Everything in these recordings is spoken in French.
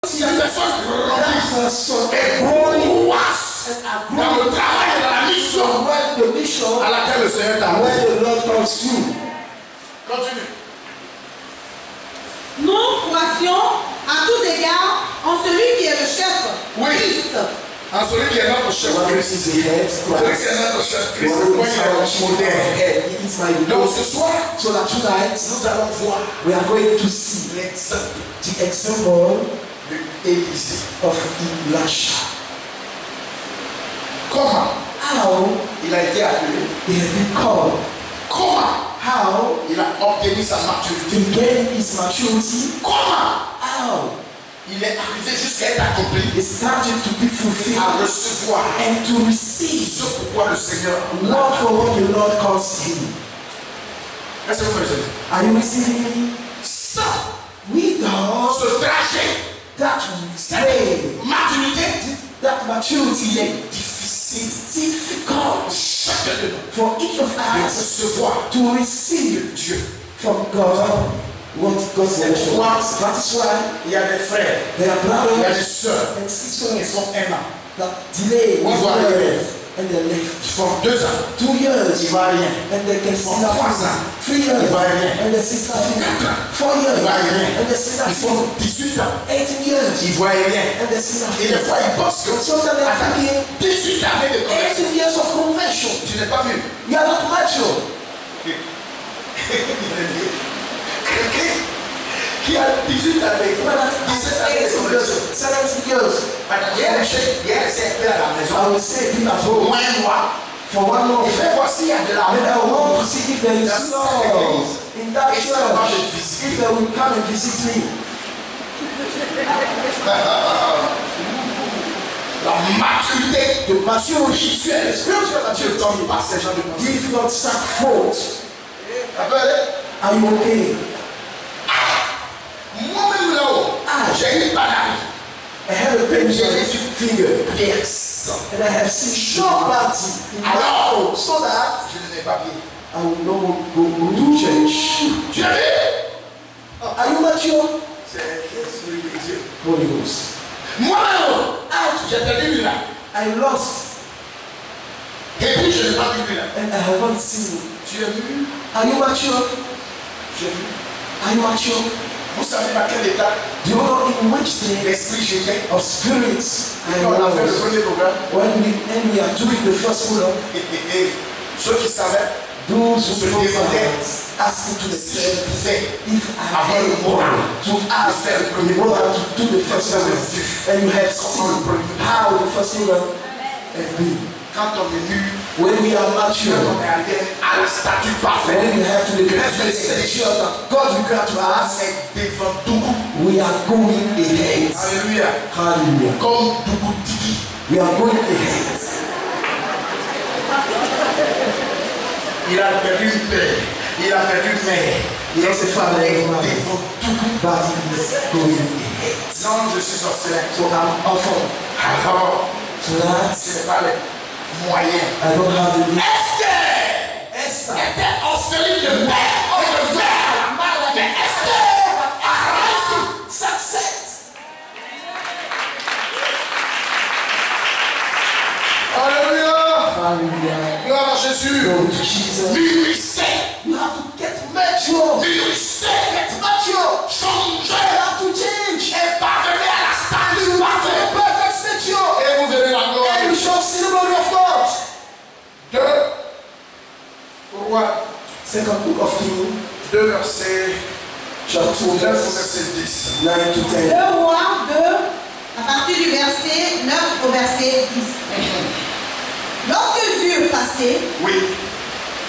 Cette personne grandit et croisse dans le travail et dans la mission à laquelle le Seigneur t'a envoyé. Continue. Nous croissions à tous égards en celui qui est le chef, Christ. En celui qui est notre chef Christ. Celui qui est notre chef Christ. Donc ce soir, nous allons voir we are going to see the example d'Élisée. of Elisha. Comment How il a été appelé? he has been called. Comment How il a obtenu sa maturité? he gained his maturity. Comment How il est arrivé jusqu'à être accompli? he started to be fulfilled À recevoir and to receive ce pourquoi le Seigneur not for what the Lord calls him. Est-ce que vous me recevez? Are you receiving me? Ça, Without ce trajet, that cette way, maturité, that maturity, il est difficile it's difficult chacun de nous for each of de us recevoir to de receive Dieu. from God what God C'est wants. pourquoi That is why il y a des frères, there are il y a des brothers sœurs and qui sisters font 1 an, that delay one Ils vont year arriver. and they left. qui font 2 ans, 2 il years ne va rien. and they can see Ils font 3 nothing. ans, 3 il years va rien. and they see nothing. 4 Il years ne va rien. and they see Ils nothing. font 18 ans, 18 years ils ne voient rien. and they see Et nothing. des fois, ils pensent que Sometimes they are thinking 18 années de conversion, 18 years of conversion. tu n'es pas mieux. You are not mature. Quelqu'un qui a 18 années, 17 années de conversion, 17 years. il est resté un peu à la maison, I will say it at home au moins un mois. for 1 Il month. fait voir s'il y a de la And I main. want to see if there is love in that Et ça va me church. visiter. If they will come and visit me. La maturité The maturity, spirituelle, spiritual maturity, quand il passe ces gens de pensée. if not start forth, are you okay? Moi-même là-haut, j'ai une banane. I have a pain in J'ai my vu finger personne. and I have seen nobody in my Alors, so that je ne l'ai pas vu. I will not go to church. Tu as vu? Are you mature? C'est l'Esprit de Dieu. Holy Ghost. Moi-même, j'ai perdu lui là. I lost Et puis je n'ai pas vu lui là. and I haven't seen. Tu as vu? Are you mature? J'ai vu. Are you mature? Vous savez dans quel état Do you know in which state l'esprit j'étais of spirits I quand on a fait le was premier programme? when we are doing the first program? Ceux qui savaient, Those se who know demandaient that asking to si je themselves pouvais if I avoir le moral to ask faire le the premier brother programme. to do the first program, and you have seen how the first program has been. Quand on est nu, When we are quand mature, on est arrivé à la statue parfaite, when we have to the sure that God required to us, c'est devant Dougou. we are going ahead. Alléluia. Hallelujah. Comme Dougou Digi. We are going ahead. Il a perdu une père, il a perdu une mère. He has a father and a mother, Devant Dougou. but he is going ahead. Non, je suis orphelin. So I'm often Alors, so that ce n'est pas les moyens. I don't have the need. Esther était orpheline de père et de mère. Mais Esther a réussi. Success. Alléluia. Hallelujah. Gloire à Jésus. Glory to Jesus. Mûrissez. You have to get mature. Mûrissez. Get mature. Changez. You have to change. Et parvenez à la stature parfaite. Perfect stature. Et vous verrez la gloire. And you shall see the glory of God. 2 Rois, Second book of Kings, 2 versets chapter 2, 9 au verse verset 10. 9 to 10. 2 Rois 2, à partir du verset 9 au verset 10. Lorsqu'ils furent passés, Oui.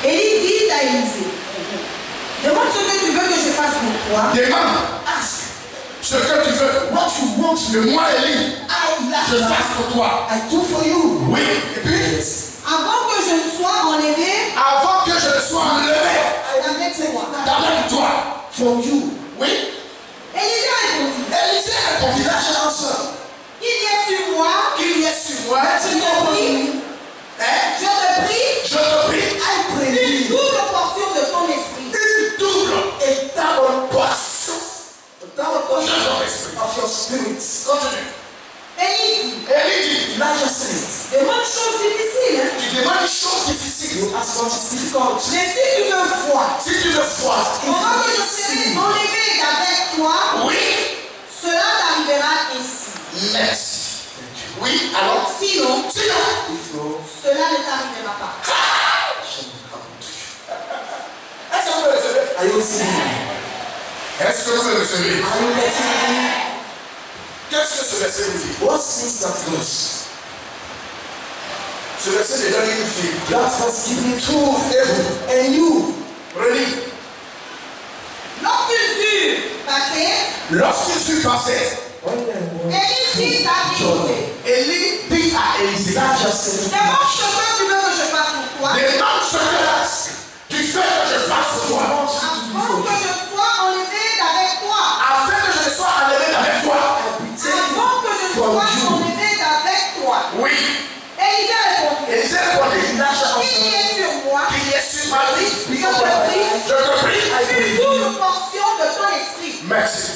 Élie dit à Élisée, demande ce que tu veux que je fasse pour toi. Demande. Ask Ce que tu veux. what you want Que moi, Élie, je I fasse pour toi. do for you. Oui. Et puis, Avant que je ne sois enlevé, avant que je ne sois enlevé I will take d'avec toi. from you. Oui. Élisée répondit, Élisée répondit. That shall answer. il y a sur moi, Qu'il y ait sur moi. je te prie, Hein? je te prie, Je te prie. I pray une thee, double portion de ton esprit. Une double a double portion a double portion de ton esprit. of your spirits. Continue. Élie dit, Elijah said, demande chose difficile. Hein? tu demandes une chose difficile. you ask what is difficult. Mais si tu me vois, Si tu me vois, pendant que je serai enlevé avec toi, oui, cela t'arrivera ainsi. merci. Oui, alors, Sinon, If no, cela ne t'arrivera pas. shall not happen to you. est-ce que vous me recevez? Are you listening? Est-ce que vous me recevez? Are you listening? Qu'est-ce que ce verset vous dit? What says that verse? Ce verset est donné une fille. God has given two of heaven and you. Relis. Lorsqu'il fut passé, Lorsqu'il fut passé, When they were Élie dit à Élisée, Élie dit à Élisée, Elijah said, demande ce que tu veux que je fasse pour toi, demande ce que tu fais que je fasse pour toi, avant que je sois enlevé d'avec toi. afin que je sois enlevé avec toi. Avant que je sois enlevé d'avec toi. Oui. Élisée répondit, Élisée répondit, qu'il y ait sur moi, qu'il y ait sur ma vie, je te prie, je te prie. une double portion de ton esprit. Merci.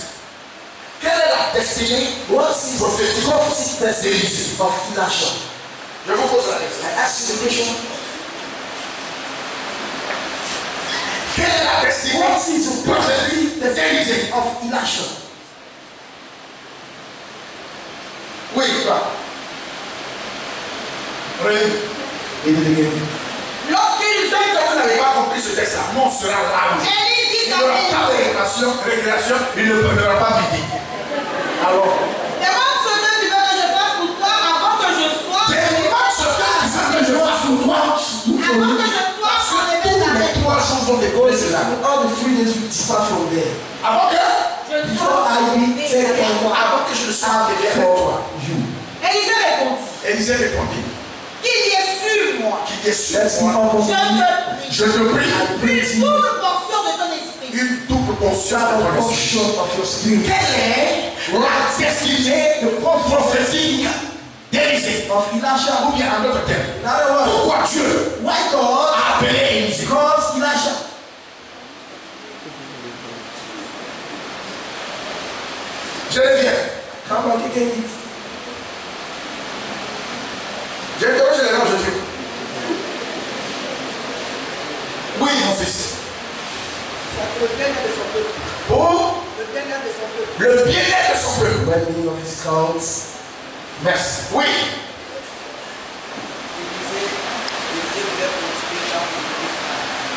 Quelle est la destinée what is prophétique the prophetic destiny d'Élisée? of Elisha? Je vous pose la question. I ask you the question. Quelle est la destinée What is the prophetic prophétique destiny d'Élisée? of Elisha? Oui, toi. Relis. In the beginning. Lorsqu'il Tant que vous n'avez fut pas compris ce texte-là, non, on sera là. Élie dit Il n'y à aura pas de Élisée, récréation, il ne aura pas midi. Alors, demande ce que tu veux que je fasse pour toi avant que je sois demande ce que tu veux que je fasse pour toi. avant que je sois enlevé Tous les d'avec toi. 3 jours vont décoller de là. All the 3 days will depart from there. Avant que, Je Before sois I be taken avant que je ne sois enlevé avec toi. for you. Élisée répondit, Élisée répondit, qu'il y ait sur moi, qui est sur Let's be moi, humble. je te prie, je te prie, une double portion de ton esprit. une double portion de A ton esprit. portion of your spirit. Quelle est la destinée prophétique d'Élisée? Of Elisha. Ou bien en d'autres termes, In other words, pourquoi Dieu why God a appelé Élisée? calls Elisha? Je reviens. Come on, again it. J'ai interrogé les gens, je dis. Oui, mon fils. Le bien-être de son peuple. Pour Le bien-être de son peuple. le bien-être de son peuple. Well-being of his cause. Merci. Oui.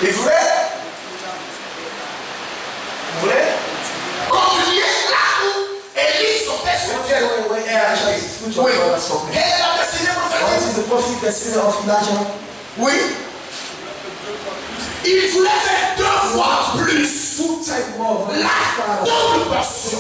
Il voulait continuer là où Élie, son père spirituel, est arrivé. Oui. Quelle est la destinée What prophétique? is the prophetic destiny of Elijah? Oui. Il voulait faire 2 fois plus. Two type more of La double portion.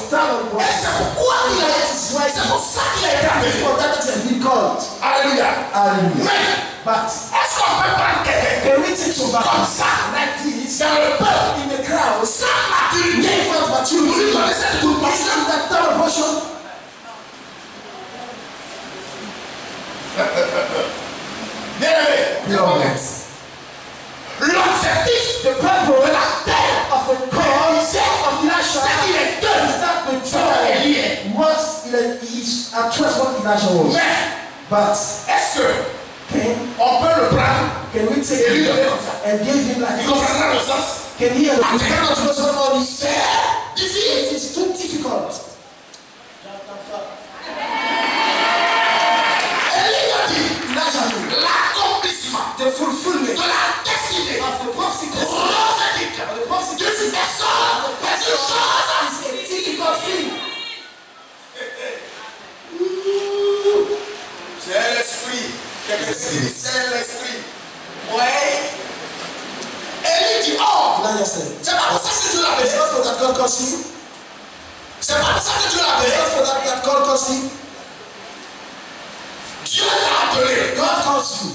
Et c'est pourquoi il a été. C'est pour ça qu'il a été appelé. For that has been called. Alléluia. Hallelujah. Mais But est-ce qu'on peut prendre quelqu'un can we take some comme back ça like this dans le peuple in the crowd? sans maturité? Without Vous lui maturity. donnez cette double portion. Isn't that third portion? Bien aimé. L'objectif de la terre Of the call of Elisha c'est qu'il est deux. is that the Selon Élie. child was he is at 12 what Elijah was. Mais But est-ce que can on peut le prendre? can we take Et lui him donner comme ça. and give him like Il this? comprendra le sens. Can he Ah, understand what goes on? C'est difficile. It is too difficult. Élie a dit Elijah knew l'accomplissement the fulfillment de la destinée of the prophecy prophétique d'une personne est une chose. is a difficult thing. C'est l'esprit. C'est l'esprit. Ouais. Élie dit, oh, Elijah said, c'est pas pour ça que Dieu l'a it's appelé. not for that God calls him. C'est pas pour ça que Dieu l'a It's appelé. not for that God calls him. Dieu l'a appelé. God calls you.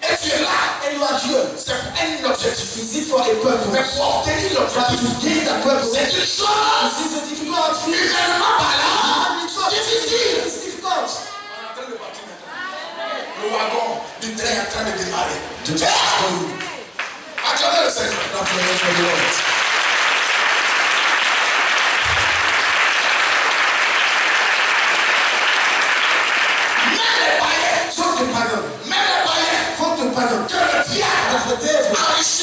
Et tu es là. And you are here. C'est pour un objectif. Is it for a Mais purpose? pour obtenir But l'objectif, to gain that purpose, c'est une chose this is a difficult thing. humainement parlant difficile. It's difficult. On est en train de partir maintenant. Le wagon du train est en train de démarrer. Acclamez le Seigneur. Not for the Lord.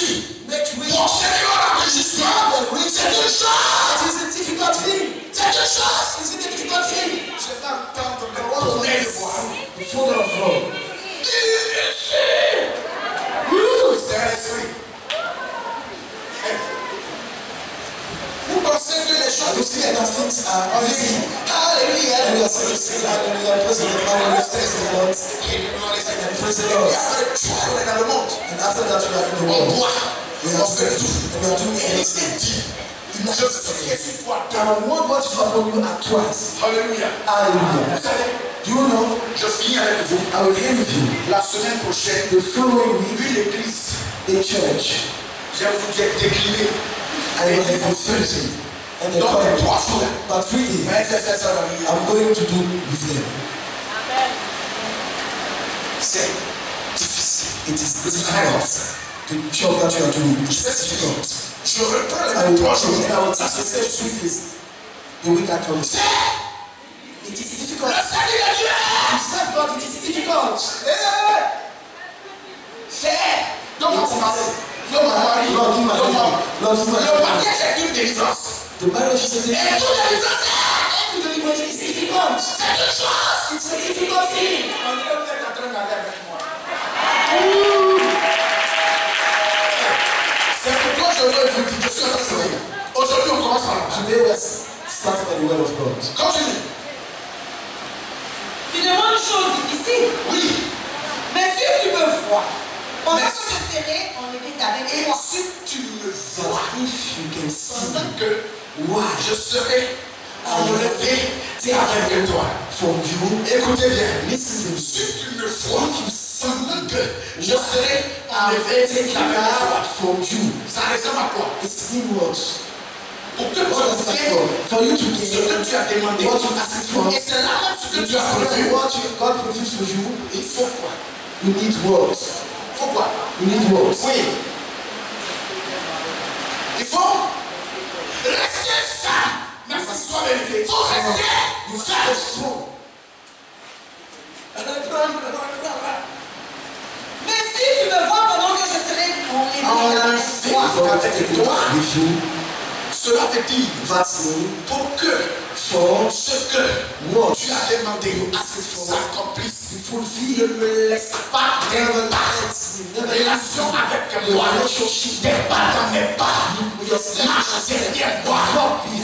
riche. make rich. Pour ceux qui ont l'enrichissement, The rich. c'est une chose. It is a difficult thing. C'est une chose. It's a difficult thing. Je vais entendre I le want to tonnerre de raise voix. the father of God. C'est un esprit. Vous pensez que les choses You see that things are easy. Hallelujah. And we are supposed to say hallelujah. Praise the Lord. Hallelujah. Praise the Lord. And praise the Lord. Et après, on est dans le monde. And after that, we are in the On world. boit. On fait tout. And we are doing Et il anything. s'est dit, je ferai sur toi deux. And I want what to happen you at twice. Alléluia. Hallelujah. Vous savez, Do you know? je finis avec vous. I will end with you. La semaine prochaine, The following week, une église, a church. je vais vous décliner. I will have a Thursday. And the Dans les coming. 3 jours. But 3 days, Mais c'est ça, ça va venir. I'm going to do with them. C'est difficile. It is C'est difficult. The job that you are doing is C'est difficult. difficile. Je reprends I les will 3 watch jours. it and I will teach the same 3 days. The week I come. C'est It is le difficult. salut de Dieu. To serve God, it is difficult. C'est. Donc, on commence. Donc, mon mari. Lord, give my Donc, Lord, give my le mariage est une délivrance. The marriage is a Et difficult. toute délivrance, Every deliverance is difficult. c'est une chose. It's a difficult thing. On dirait que vous êtes en train d'aller avec moi. C'est pourquoi je veux vous dire, je suis en train de dire. Aujourd'hui, on commence par là. Today we are starting by the word of God. Continue. Tu demandes une chose difficile. Oui. Mais si tu me vois, pendant Mais- que je serai en évite avec Et toi, si tu me But vois, if you can see pendant que why je serai enlevé avec toi. from you, Écoutez bien. listen to me. Si tu me vois, pendant que je serai enlevé avec toi. From you, Ça ressemble à quoi? it's in what? Pour que What does tu that obtiennes for? For you to ce gain que tu as demandé. what you asked for, Et c'est là même ce que it tu as is prévu. what God provides for you. Il faut quoi? You need what? Il faut quoi? You need what? Oui. Il faut rester stable. Même si tu sois élevé. Il faut rester stable. mais si tu me vois pendant que je serai en évite avec toi, God take it with you. Cela veut dire That's me. pour que For ce que what tu as demandé s'accomplisse. Ne me laisse pas relation avec moi. T'es pas dans mes pas. Marche derrière moi.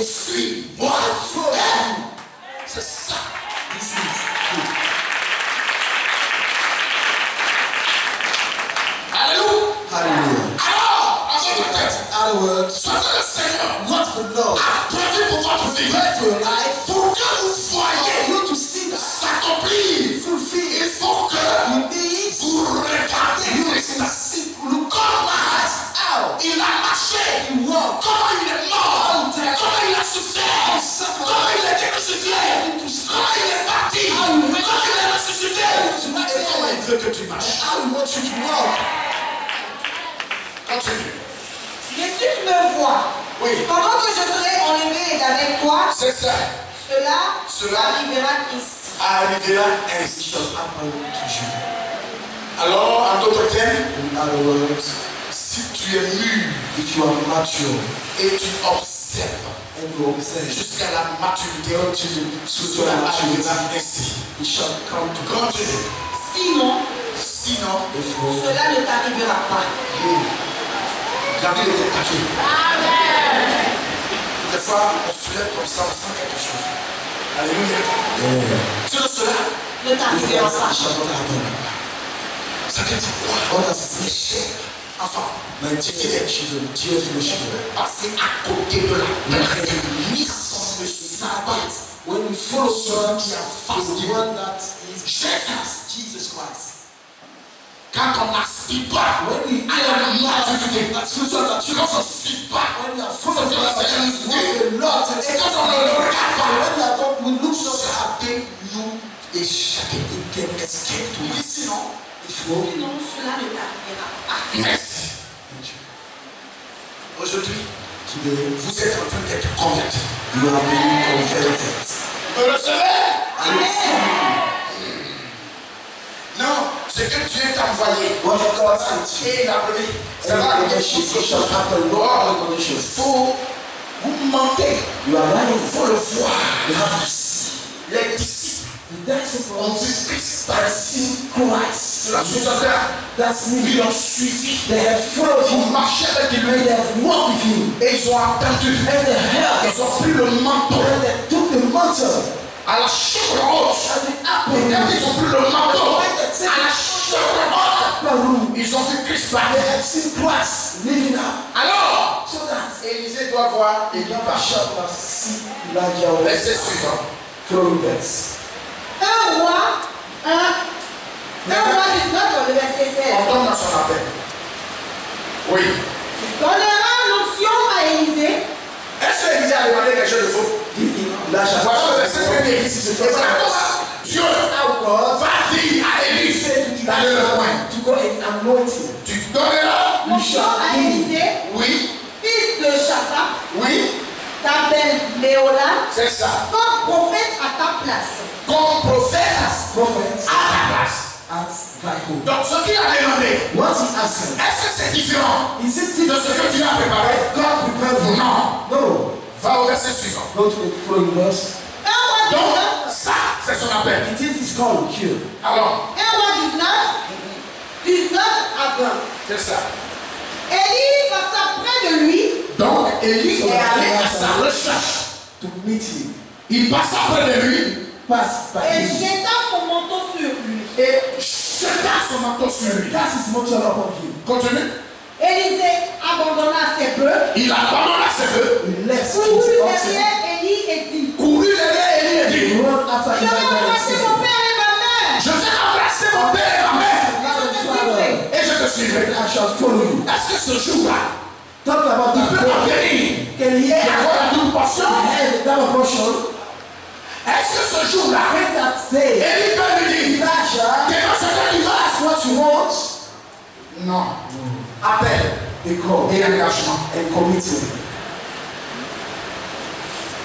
Suis-moi. C'est ça. this is true. Alléluia. Hallelujah. Alors, en d'autres termes, In other words, ce que le Seigneur what the Lord a prévu pour votre vie, prepare for your life, pour que vous for voyez you to see that s'accomplir, fulfill. il faut que You need vous regardez you Christ. to see, look Comment out. il a marché, You walk. comment il est mort, comment il a souffert, comment il a été crucifié, comment il est parti, comment il est ressuscité, et comment il veut que tu marches. How you want you to walk. Continue. mais si tu me vois, Oui, pendant que je serai en évite avec toi, c'est ça. cela arrivera ici. Arrivera It ainsi. shall happen to you. Alors, en d'autres termes, In other words, si tu es mûr if you are mature et tu observes and you observe, jusqu'à la maturité, to cela arrivera ainsi. it shall come to God. Continue. Sinon, If you cela ne t'arrivera pas. David était attaqué. Des fois, on se lève comme ça, on sent quelque chose. Alléluia. Sur cela, Ne t'arrivera pas. shall not happen. ça veut dire quoi? What does it say? Enfin, My dear children, dear fellow children, passer à côté de la bénédiction de sabbat. when we follow God, Qui a is fasciné the one that is Jésus. Jesus Christ. Quand on n'aspire pas When we à la maturité, that spiritual quand maturity, on n'aspire pas, when we are full of God, what the Lord et takes quand on ne le regarde pas, when we are not, we look not ça peut nous échapper. it can escape to Oui, us. sinon, If you Sinon, cela ne t'arrivera pas. merci. Aujourd'hui, today, vous êtes en train d'être convertis. you are being converted. Vous le recevez? Amen. Non, c'est que Dieu t'a envoyé. What God sent you, Et il a promis, Ça va arriver chez vous. shall happen. No other condition. Il faut vous mentez. You are lying. Il faut le voir. You have to see. Les disciples The disciples ont vu Christ have par seen Christ. la suite de terre. That's me. Ils l'ont suivi. They have followed Ils ont him. marché avec They lui. have walked with him. Et ils ont attendu. And they held. Ils ont pris le manteau And they took the mantle. à la chambre haute. And the Et upper quand ils room. ont pris le manteau à la chambre haute, Upper room. ils ont vu Christ par They have seen Christ living out. Alors, So that Élisée doit voir Élie par chambre. shall see Elijah. Verset suivant. Following verse. 1 roi 19 dans le verset 16. On tombe dans son appel. Oui. Donnera l'onction à Élisée. Est-ce que Élisée a demandé quelque chose de faux? Elijah. Voilà le verset premier. Et voilà comment Dieu va dire à Élie d'aller le point. To go and anoint him. Tu donneras L'onction à Élisée, oui, fils de Shaphat, oui, t'appelles Méola, c'est ça. comme prophète à ta place. Comme prophète Prophets à ta place. at thy home. Donc ce qu'il a demandé, What he asked him. est-ce que c'est différent Is it de ce que tu as préparé? God prepared for you? Non. No. Va au verset suivant. Go to the following verse. 1 roi Donc 19, ça, c'est son appel. It is his call here. Alors, 1 roi 19 à 20. c'est ça. Élie passa près de lui, Donc Élie est allé à sa recherche. To meet him. Il passa près de lui Pass by et him. jeta son manteau sur lui. et jeta son manteau sur lui. Cast his mantle upon him. Continue. Élisée abandonna ses bœufs, Il abandonna ses bœufs, He left courut his oxen. derrière Élie et dit, courut derrière Élie et dit, He run after je vais Elijah and embrasser said, mon père et ma mère. je vais embrasser mon père et ma mère Father, et je te suivrai. I shall follow you. Est-ce que ce jour-là, Talk about il that peut day. m'obéir Can he et avoir la double portion? have that portion? Est-ce que ce jour-là, When that day, Élie peut lui dire, Elijah, t'es dans ce que tu vas? that's what you want. Non. Appel They call et engagement. and committing.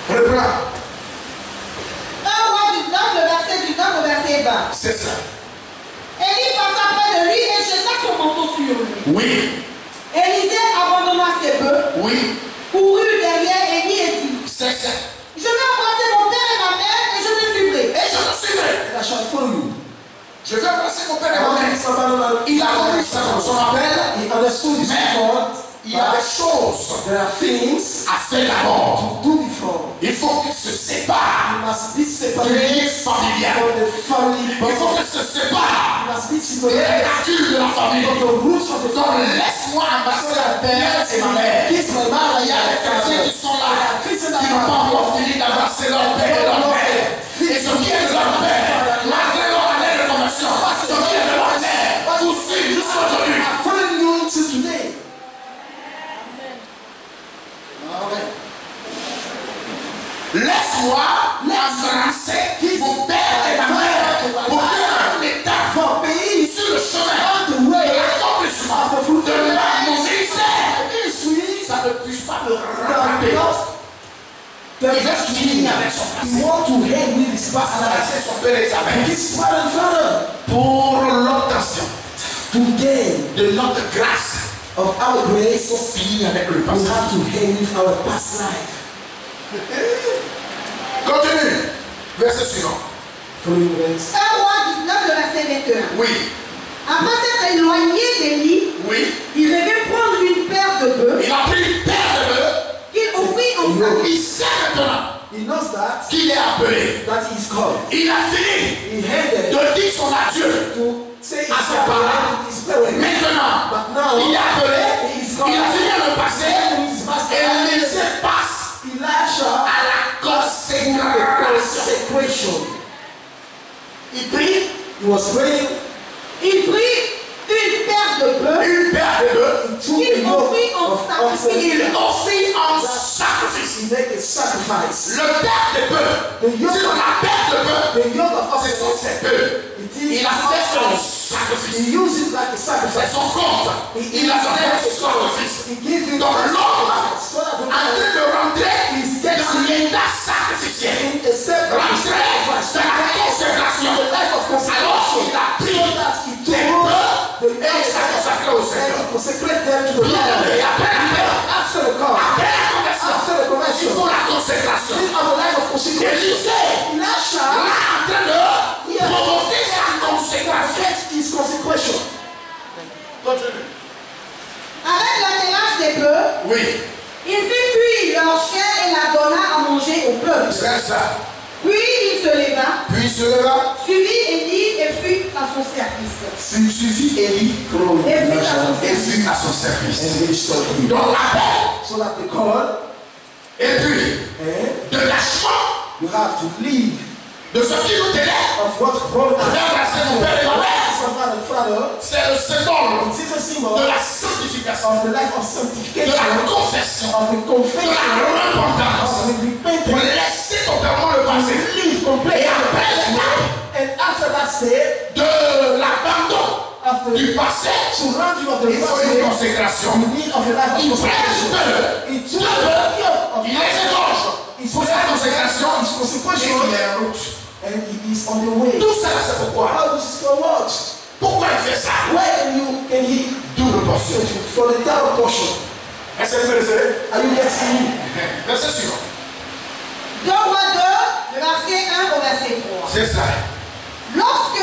Reprends. 1 roi 19, le verset 19 au verset 20. C'est ça. Élie passa près de lui et jeta son manteau sur lui. Oui. Élisée abandonna ses bœufs, Oui. courut derrière Élie et dit, C'est ça. je vais embrasser mon père et ma mère et je te suivrai. Et je te suivrai. And I shall follow you. Je vais embrasser mon père et ma mère. Il a compris son appel, He understood his mais call. il y a des choses There are things à faire d'abord. to do before. Il faut qu'il se sépare You must be du separated lien familial. from the family Il faut bond. qu'il se sépare You must be des separated calculs de la famille. from the roots of the Donc family. laisse-moi embrasser mon père et ma mère. Kiss my mother. Il y a des chrétiens qui sont là, qui n'ont pas encore fini d'embrasser leur père et leur mère. Et ce qui est de leur père, malgré leur année de conversion, ce qui est de leur mère, vous suivez jusqu'aujourd'hui. I'm following you until today. Laisse-moi embrasser mon père et ma mère pour faire un état For me, sur le chemin on the de way l'accomplissement of the fruit de mon of ministère. ministry, Ça ne puisse pas me rattraper. Il veut finir avec son he passé. want to hang with his past life. Embrasser son père et sa mère His father and father pour l'obtention to gain de notre grâce. of our Il grace. faut finir avec le We passé. have to hang with our past life. Continue. Verset suivant. Following verse. 1 roi 19, le verset 21. Oui. Après s'être éloigné d'Élie, Oui. il devait prendre une paire de bœufs Il a pris une paire de bœufs. qu'il offrit en sacrifice. Il sait maintenant He knows that qu'il est appelé. he is called. Il a fini He handed de dire son adieu. to say his À ses parents. to his parents. Maintenant, But now il est appelé. he is Il called. a fini le passé. Et il se passe Elisha à la the consécration. consecration. Il prit He was praying. Il prit une paire de bœufs une paire de bœufs. He took a qu'il yoke offrit en of oxen. sacrifice. Il offrit en sacrifice. He made a sacrifice. Le père de bœufs. C'est la paire de bœufs. The yoke of Ce sont oxen. ses bœufs. It is Il a fait son oxen. sacrifice. He used it like a C'est sacrifice. son compte. Il a fait son sacrifice. He gives it Donc l'homme so that the en train man de rentrer dans l'état sacrificiel. in a separate Rentrer sacrifice. dans la consécration. The life of Alors consecration. il a pris So that he des took bœufs the et il s'est consacré au and Seigneur. he consecrated them to to the Lord. Et après la paix, After the call, après la conversion, after the il conversion, faut la consécration. you have a life of consecration. Élisée, Elisha, là, en train de provoquer sa consécration. get his consecration. Continue. Avec l'attelage des bœufs, Oui, il fit cuire leur chair et la donna à manger au peuple. c'est ça. Puis il se leva, Puis il se leva, suivit Élie et fut à son service. suffit Élie et fut à son service. Donc la paix, So that the call, et puis de lâchement you have to leave de ce qui nous délègue. of what brought us. Remplacer mon père et ma mère, Son and father, c'est le symbole it is a symbol de la of sanctification, the life of de sanctification, la confession, of the de confession, la repentance, of the pour repentance, laisser totalement le passé. leave Et completely. après l'étape And after that step, de l'abandon after du passé, surrounding of the il faut une past, consécration. you need of a life of Il prend consecration. deux, It took the yoke of il les égorge pour sa consécration, his et consecration, il est en route. and he is on the way. Tout ça, c'est pourquoi. How this is for what? Pourquoi il fait ça? Where can he Double portion. for the double portion? Est-ce que vous connaissez? Are you getting me? Verset suivant. 2 Rois 2, le verset 1 au verset 3. C'est ça. Lorsque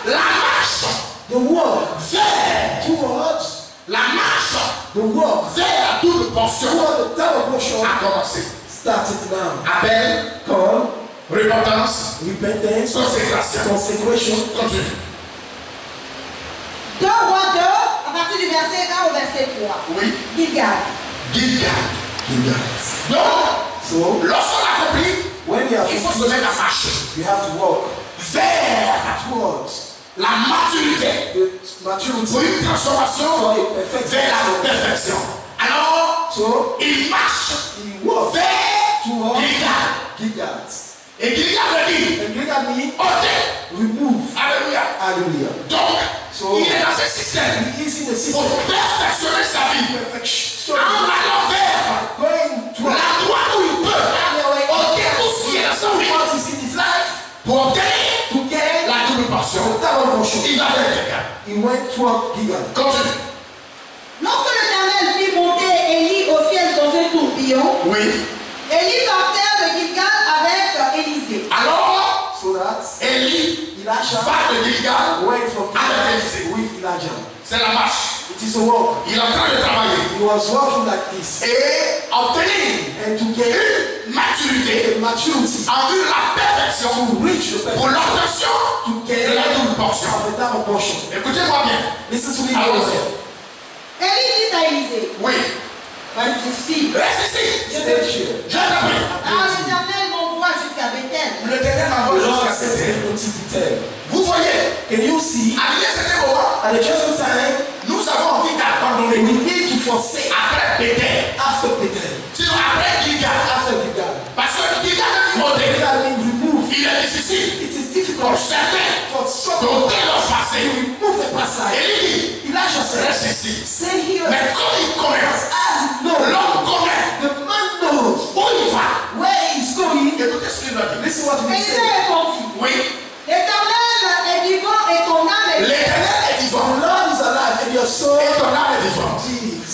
La marche The walk vers towards la marche the walk vers la double portion toward the double portion a commencé. started now. Appel, Call, repentance, repentance, consécration. consecration. Continue. 2 Rois 2, à partir du verset 1 au verset 3. Oui. Gilgal. Gilgal. Donc, So lorsqu'on accomplit, when you have il faut se mettre à marcher you have to walk vers towards la maturité the pour maturity une transformation for a perfect vers la perfection. Alors, So il marche he walked vers towards Gilgal. Gilgal. Et Gilgal le dit, And Gilgal means ôtez. remove. Alléluia. Hallelujah. Donc, So il est dans ce système he is in the pour system. perfectionner sa vie. Perfection. En allant vers Going towards l'endroit où il peut ôter tout ce qui est dans sa vie what is in his life pour obtenir to get la double portion. the double portion. Il va vers Gilgal. He went toward Gilgal. Continue. Lorsque l'Éternel fit monter Élie au ciel dans un tourbillon, Oui. Élie partait de Gilgal avec Élisée. Alors, So that Élie Elisha va de Gilgal. went from Avec Gilgal with Elijah. C'est la marche. It is a walk. Il est en train de travailler. He was walking like this. Et obtenir And to get une maturité a maturity, en vue de la perfection to reach the pour perfection, l'obtention to get de la double portion. of the double portion. Écoutez-moi bien. Listen to me Allons-y. also. Élie dit à Élisée, Oui. reste ici. Reste ici. Stay here. Je t'appelle. Ah, l'Éternel m'envoie jusqu'à Bethel. L'éternel The m'envoie Lord jusqu'à said Bethel. unto Bethel. Vous voyez, Can you see? à un certain moment, At the chosen time, nous avons envie d'abandonner. we need to forsake Après Bethel. after Bethel. Sinon, après Gilgal. After Gilgal. Parce que Gilgal est ôté. Gilgal being removed. Il est difficile It is pour difficult certains for some d'ôter leur to passé. remove the past side. Et il dit, Elijah said, reste ici. stay here. Mais comme il connaît, As you know, l'homme connaît the man knows où il va. where he's going. Écoutez ce qu'il va dire. Listen what he Élisée said. répondit, Oui, l'Éternel est vivant et ton âme est l'éternel est The vivant. Lord is alive and your soul Et ton âme est vivante. is.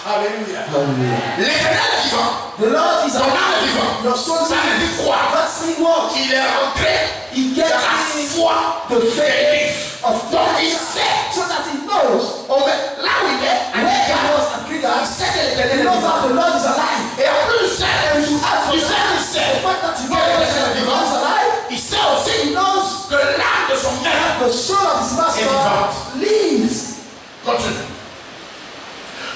Alléluia. Hallelujah. L'éternel est vivant. The Lord is Ton âme est alive. vivante. Your soul Ça veut is. dire quoi? That's me what? Il est rentré He dans gets la in foi the de faith Christ. of Donc il God. sait, So that he knows là où il est, à where he Gilgal, was at Gilgal. il sait que He l'éternel est knows vivant. that the Lord is alive. Et en plus, il sait, And to add for il sait, that, il the sait fact that he que knows l'éternel est that the Lord is vivant. alive, Il sait aussi he knows que l'âme de son maître the soul of his master vivante. lives. continue.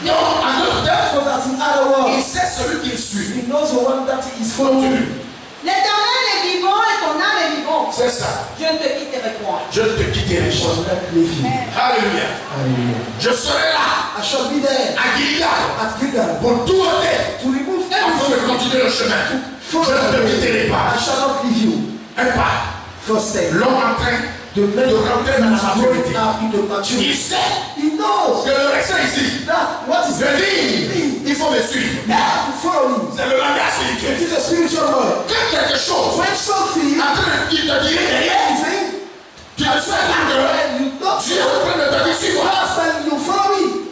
Donc, en d'autres termes, So that in other il words, sait celui qu'il suit. he knows the one that he is following. Continue. L'Éternel est vivant et ton âme est vivante. C'est ça. Je ne te quitterai point. Je ne te quitterai I shall pas. not leave you. Alléluia. Hallelujah. Je serai là, I shall be there à Gilgal, at Gilgal pour tout ôter, to remove afin de everything. continuer le chemin. Je Follow ne te quitterai I pas. shall not leave you. Un pas. First step. L'homme en train The man de rentrer dans la is maturité. growing up in the Il maturity. sait He knows que le reste ici, that what is je dis, il faut me suivre. you have to follow him. C'est le langage It spirituel. is a spiritual word. Quand quelque chose When something en train de te dire derrière, is tu ne sais pas que and you don't Dieu est en train de te dire, suis-moi. last time you follow me.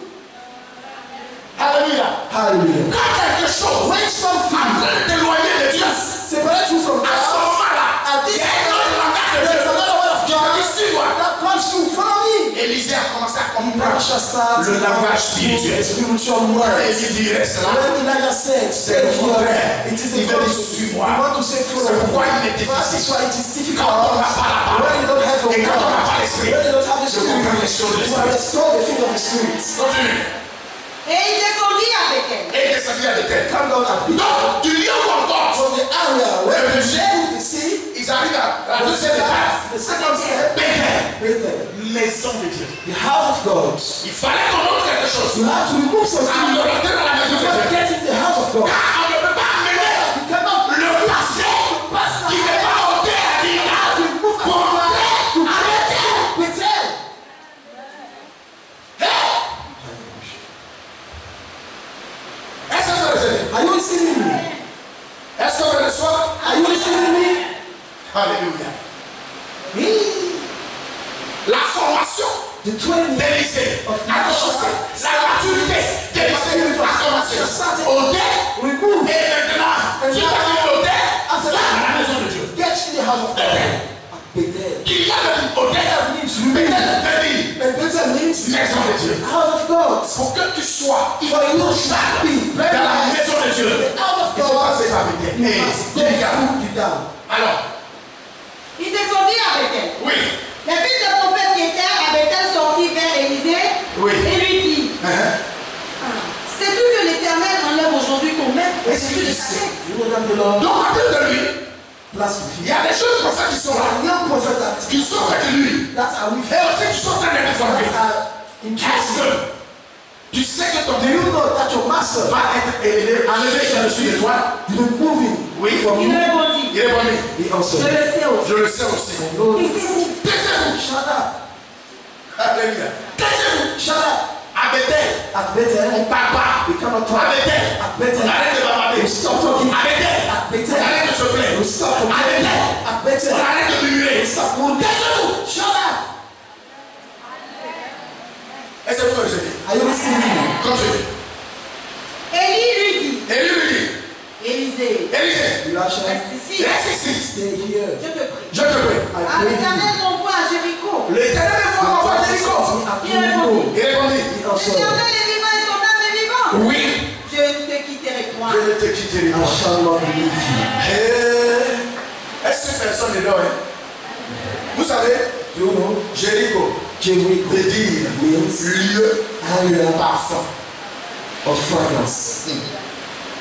a commencé à comprendre Elisha started le langage spirituel. spiritual Et words. il dit, reste là. When Elijah said, C'est le stay contraire. here, it is Il the veut dire, contrary. suis-moi. You want to say C'est follow pourquoi me. il est That is difficile. why it is difficult. Quand on n'a pas la When parole, you don't have the et quand on n'a pas word, l'esprit, when you don't have the je comprends les choses de spirit, to l'esprit. restore the thing of the spirit. Continue. Et il descendit avec elle. Et il descendit avec elle. Come down and pick Donc, du lieu où encore, from the area where le the jet, the sea, ils arrivent à la the deuxième étape. second step, Bethel, Bethel, maison de Dieu. the house of God. Il fallait qu'on montre quelque chose. You have to remove Avant something. de rentrer dans la maison You de have to Dieu. get in the house of God. Car on ne peut pas amener You cannot le passé qui n'est pas ôté à l'image pour entrer à Bethel. Bethel. Est-ce que vous le Are you listening to me? Est-ce que vous le soir? Are you listening to me? Alléluia. Me. La formation The 20 d'Élysée a commencé. La maturité d'Élysée a commencé. Ôté. remove. Et maintenant, tu vas ôté. After Va à that, la maison de Dieu. get in the house of God. Bethel. Il y a le ôté. Peut-être venir. And Bethel means Maison de Dieu. house of God. Pour que tu sois For you to be dans la very maison de Dieu. the house of Il faut God. passer par Bethel. You Et must go Gilgal. through down. Alors, Il descendit avec elle. oui. Les fils de prophètes qui étaient à Bethel sortirent vers Élisée Oui. et lui dit, Hein? sais-tu que l'Éternel enlève aujourd'hui ton maître Est-ce au-dessus que de tu ta sais? tête? You know that the Lord Donc, à cause de lui, bless il you. y a des choses comme ça qui sont là, A young prophet qui sont avec lui. that are with Et aussi qui sont en train de déformer. that are Est-ce interested. que tu sais que ton Do you know that your master va être élevé, enlevé par-dessus les toits? removing Oui. from Il you? répondit, Il est bon. He also. je le sais aussi. Je le sais aussi. No, Taisez-vous. Taisez-vous. shut up. Alléluia. Taisez-vous. Shut up. À Bethel, At Bethel, on ne parle pas. we cannot À talk. Bethel, At Bethel, arrête de bavarder. we stop talking. À Bethel, At Bethel, arrête de se plaindre. we stop À complaining. Bethel, At Bethel, on arrête de murmurer. we stop mourning. Taisez-vous. Shut up. Est-ce que vous me Are you listening to me? Continue. Élie lui dit, Et lui lui dit, Élisée, Élisée, Elisha, reste ici, reste ici. stay here. je te prie. Je te prie. I Ah, pray l'Éternel you. m'envoie à Jéricho. L'éternel est fort en Jéricho. Il répondit. Il répondit, He also. L'Éternel est vivant et ton âme est vivante. oui, Je ne te quitterai point. je ne te quitterai I pas. shall not leave you. Est-ce que personne ne dort? Vous savez, Do you know? Jéricho Jericho veut dire means lieu area parfum. of fragrance.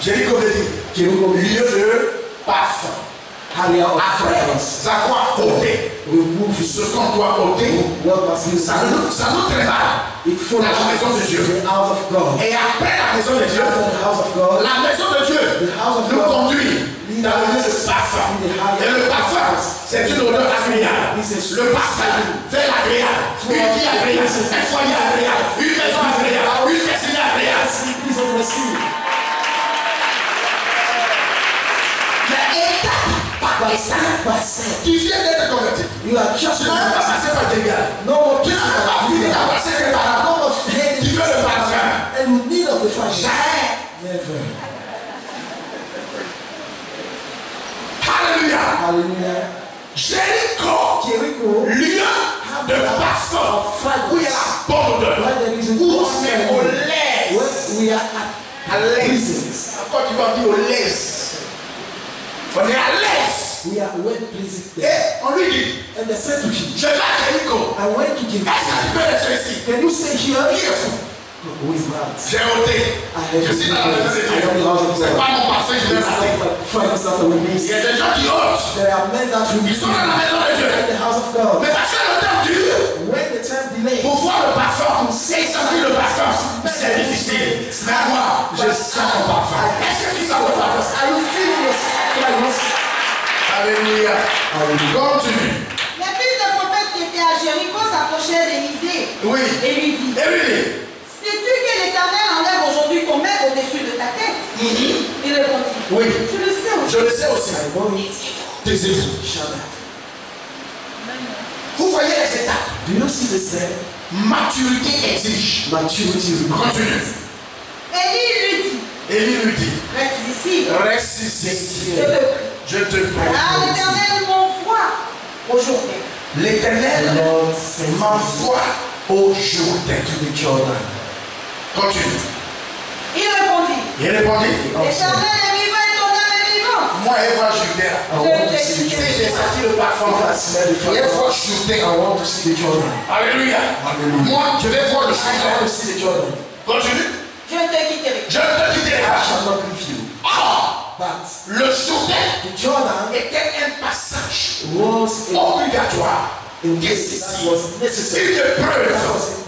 Jéricho veut dire Jericho means lieu de parfum. area of Après, fragrance. ça doit ôter. Remove Ce it. qu'on doit ôter, What must be ça nous traîne It follows dans la maison de Dieu. the house of God. Et après la maison de Dieu, After the house of God, la maison de Dieu the house of nous God conduit dans le lieu de parfum. Et le parfum, c'est une odeur agréable. Le parfum fait l'agréable. Une vie agréable, un foyer agréable, une maison agréable, une destinée agréable. Please don't receive. Mais étape par étape, By step. tu viens d'être converti. You are just Tu n'as pas passé par des gars. no more Tu n'as pas fini de passer par là. no more head. Tu veux le parfum. And you need of the fragrance. Jamais. Never. Alléluia. Hallelujah. Jéricho, Jericho, lieu de parfum, où il y a la bonne odeur, where there is a où good on est smell, au where l'aise, we are à at l'aise. places. Encore tu vas dire au l'aise. On est à l'aise. We are well places there. Et on lui dit, And they said to him, je vais à Jéricho. I went to Est-ce que Jericho. tu peux rester ici? Can you stay Qui here? est fou? Who is mad? J'ai ôté. Je suis dans la maison de Dieu. C'est pas mon parfum, je vais It's rater. not like fragrance that we Il y miss. a des gens qui ôtent. There are men that will Ils sont dans la maison de Dieu. in the house of God. Mais parce que le temps dure, When the time delays, pour voir le parfum, et sentir le parfum, c'est difficile. Mais moi, je sens le parfum. Est-ce que tu sens le parfum? are you feeling your fragrance? Alléluia. Hallelujah. Continue. Les fils de prophètes qui étaient à Jéricho s'approchèrent d'Élisée Oui. et lui dit, Et lui, sais-tu que l'Éternel enlève aujourd'hui ton maître au-dessus de ta tête? Il répondit, oui, je le sais aussi. je le sais aussi. I know it. Taisez-vous. Shut up. Vous voyez les étapes. Do you see the step? Maturité exige. Maturity requires. Continue. Élie lui dit, Et lui dit, reste ici, reste ici. je te prie. Je te prie. Ah, l'Éternel m'envoie aujourd'hui. L'Éternel The Lord sends me m'envoie au Jourdain. to the Jordan. Continue. Il répondit, Il répondit, l'Éternel est vivant et ton âme est vivante. moi, il faut Jourdain. I want to see the Si j'ai Jordan. senti le parfum, If I smell the il fire, faut Jourdain. I want to see the Jordan. Alléluia. Hallelujah. Moi, je vais voir le I want Jourdain. to see the Jordan. Continue. Je ne te quitterai. Je ne te quitterai I pas. shall not leave you. Or, But le Jourdain the Jordan était un passage was a obligatoire. way that was necessary. Une épreuve à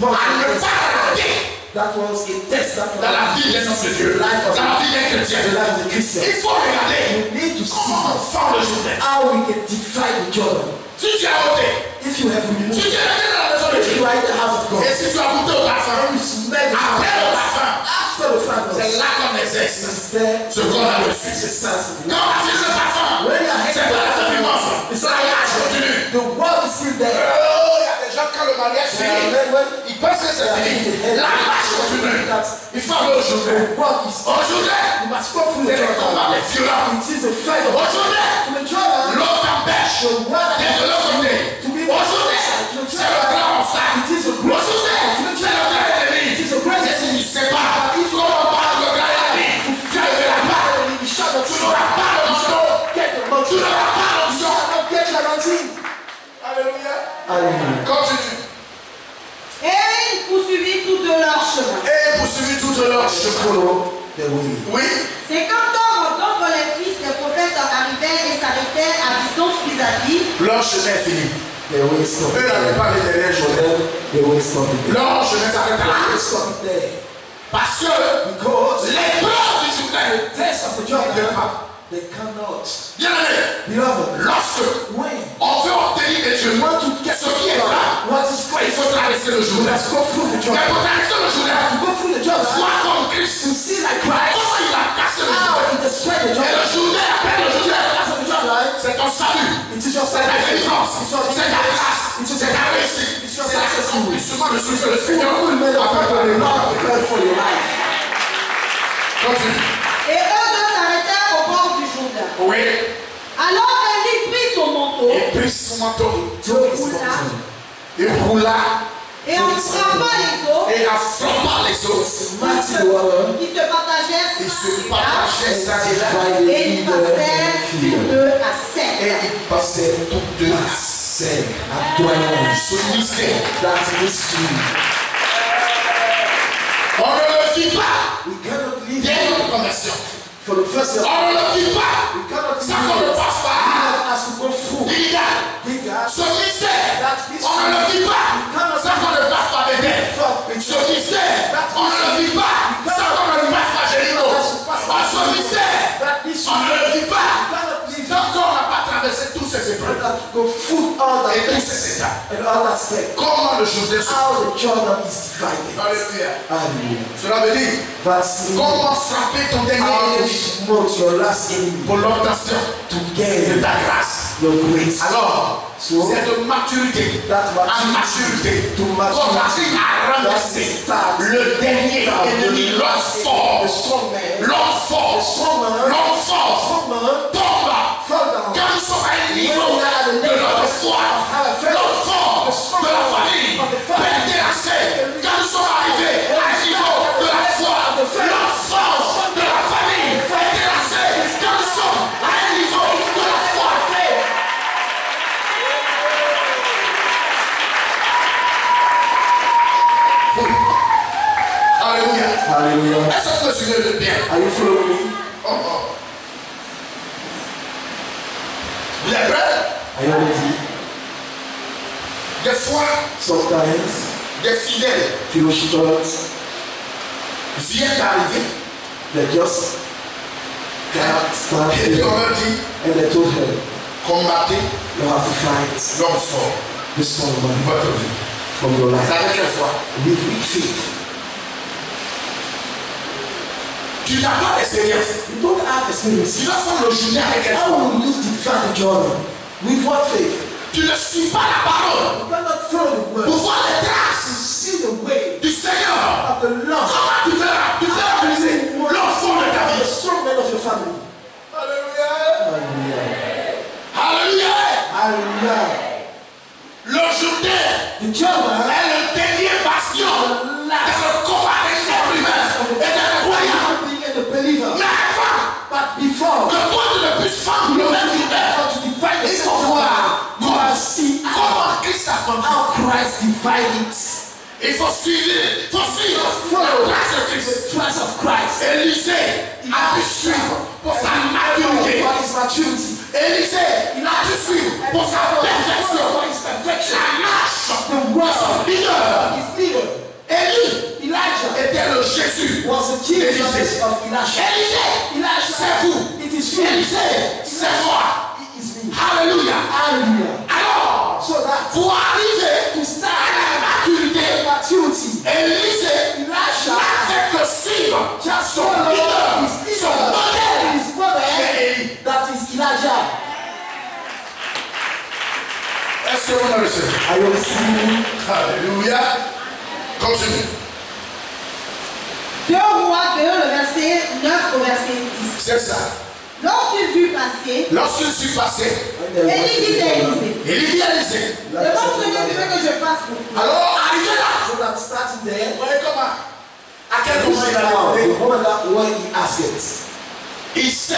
ne pas rater That was a test that dans la vie d'un homme de Dieu, dans la vie d'un chrétien. the life of the Christian. Il faut regarder You need to comment on see sort le Jourdain. how we can defy the Jordan. Si tu as ôté, If you have si removed, tu es resté dans la maison de if Dieu, you are in the house of God, et si tu as goûté au parfum, and you smell the après le fragrance, parfum, after the fragrance, c'est là qu'on exerce it's there. ce qu'on a reçu. It's a sense of Quand on a fini le parfum, c'est pas la séquence. Ça y est, je continue. the world is still there. Oh, il y a des gens quand le mariage finit, ils pensent que c'est fini. La marche continue. Il faut aller au Jourdain. The world is Au Jourdain, you must go through the c'est le Jordan. combat des violents. It is a fight of Au Jours-là, to the Jordan. l'eau t'empêche The water d'être de l'autre côté. Au Jours-là, c'est le grand obstacle. It is a Au Jours-là, c'est le grand ennemi. It is a great Et si tu ne sais pas comment parle le grand ennemi, tu ne verras pas. enemy. You shall not Tu n'auras pas le manteau. get the Tu mountain. n'auras pas You l'onction. shall not get the mountain. Alléluia. Hallelujah. Continue. Et ils poursuivirent tout de leur chemin. Et poursuivis toute leur chemin. Follow the way. Oui. 50 hommes, donc les fils des prophètes arrivèrent et s'arrêtèrent à distance vis-à-vis. Leur chemin est fini. The way stopped Eux n'avaient there. pas les derniers For jours. them, the way stopped there. Leur chemin s'arrête The là. way stopped there. Parce que Because l'épreuve du Jourdain the test of the ne Jordan, peut pas. they cannot. Bien aimé, Beloved, lorsque when on veut obtenir de Dieu you want to get ce qui est là, what is il great, faut traverser le you Jourdain. must go through the Mais Jordan. pour traverser le To Jourdain, go through the Jordan, sois comme Christ. to see like Christ, Comment il a cassé le how Jourdain? he destroyed the Et le Jordan. Jourdain, après le Jourdain, After the Jordan, c'est ton salut. it is your C'est ta délivrance. It's your C'est ta grâce. C'est ta réussite. C'est l'accomplissement de ce que le Seigneur fulfillment a of fait pour the les Lord morts. prepared for your life. Continue. Et eux deux s'arrêtèrent au bord du Jourdain. Oui. Alors Élie prit son manteau Il prit son manteau. Took his mountain. Il roula. et en frappant les eaux Et en frappant les eaux, Mighty the water. qui se partagèrent il ça se et là, partageait ça et là. Divided et ils in the passèrent tous field. deux à Et sec. il passait toutes deux à Said, Adonai, ce mystère. that mystery. On ne le vit pas. We cannot live Dès notre conversion. for the first On time. ne le vit pas. We cannot live Ça qu'on ne passe pas. as we go through. Il y a Bigger. ce mystère. On ne le vit pas. Ça qu'on ne passe pas avec ce mystère. On ne le vit pas. Ça qu'on ne passe pas Gélino. Ce mystère. That this On ne le vit we pas. cannot live Tant qu'on n'a pas traversé tous ces épreuves that go through all that et tous tests ces étapes. and all that step. Comment le Jourdain se How the Jordan is divided. Alléluia. Hallelujah. Cela veut dire That's comment frapper ton dernier how ennemi to promote your last enemy pour l'obtention to de gain ta grâce. your grace. Alors, So, c'est de maturité that en maturity maturité to qu'on maturity. arrive à ramasser le dernier ennemi, l'homme fort, The strong man, l'homme fort, l'homme fort tombe. fall down. Quand nous sommes à un niveau de notre foi, l'homme fort de la famille, pétéracé, quand nous sommes arrivés à un niveau de la foi, l'homme fort de la famille, pétéracé, quand nous sommes à un niveau de la foi. Alléluia. Hallelujah. Est-ce que vous me suivez bien? Are you following me? Oh, oh. Vous êtes prêts? Are you ready? Des fois, Sometimes, des fidèles Philostratus, viennent d'arriver they just got et started on leur dit and they told her, combattez you have to fight l'homme fort the strong de man votre vie. from your life. Ça fait quelle fois? With weak faith. Tu n'as pas d'expérience. You don't have experience. Tu dois faire le journée avec quelle How foi? will you define the Jordan? With what faith? Tu ne suis pas la parole You cannot follow the pour word. voir les To traces see the way du Seigneur. of the Lord. Comment tu fais réaliser l'homme fort de ta The vie? strong man of your family. Alléluia. Hallelujah. Alléluia. Hallelujah. Le Jourdain The Jordan est le dernier But before que toi tu ne puisses faire le même to divide il the faut voir you see comment Christ a fait. how Christ divided it. Il faut suivre Follow la trace de Christ. the trust of Christ. Élisée a pu suivre pour sa maturité. For his maturity. Élisée a pu suivre pour sa perfection. For his perfection. La marche The de word son leader. his leader. Élie Elijah était le Jésus. was the Jesus Élisée. of Elisha. Élisée, c'est vous. It is you. Élisée, c'est moi. It is me. Alléluia. Hallelujah. Alors, So that pour arriver to à start la maturité, maturity, Élisée Elisha n'a fait que suivre just son follow leader, his son leader, modèle. his brother, C'est Élie. that is Elijah. Est-ce que vous me recevez? Are you receiving? Alléluia. Continue. 2 Rois 2, le verset 9 au verset 10. C'est ça. Lorsqu'il fut passé, Lorsque je suis passé, Élie dit à Élisée, Élie dit à Élisée. demande ce que tu veux que je fasse pour toi. Alors, arrivé là, So that starting there, vous voyez comment? À quel moment il a now, the demandé? moment that when he asked it, Il sait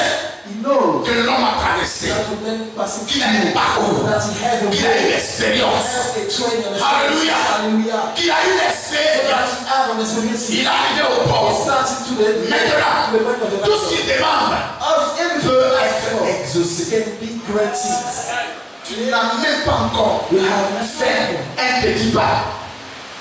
he knows que l'homme a traversé, that will then pass it qu'il a un parcours, that he has a qu'il a une way, expérience, has a training, Hallelujah. hallelujah. qu'il a une So that expérience. he has an experience. Il est arrivé au He port. started to the Maintenant, point of the tout ce qu'il demande of every peut être exaucé can be granted. Tu n'as même pas encore We have fait un petit pas.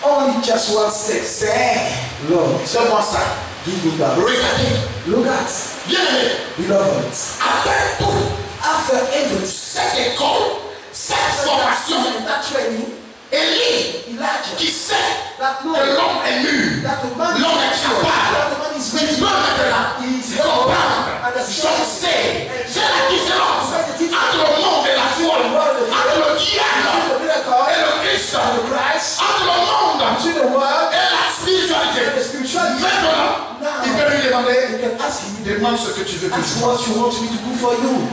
only just one step. C'est Lord, seulement ça. give me that. Regardez, Look at, bien aimé, beloved, après tout, after every cette école, cette formation, that training, Élie Elijah, qui sait that que Lord, l'homme est mûr, that the man l'homme est capable, that the man is il ready, peut maintenant he is able, comprendre, understand, je sais, c'est la différence entre le monde et la foi, entre le diable the miracle, et le Christ, and the Christ, entre le monde to the world, et la spiritualité. and the spirituality. Maintenant, il peut lui You demander, can ask him, demande ce que tu veux que je ask fasse. what you want me to do for you.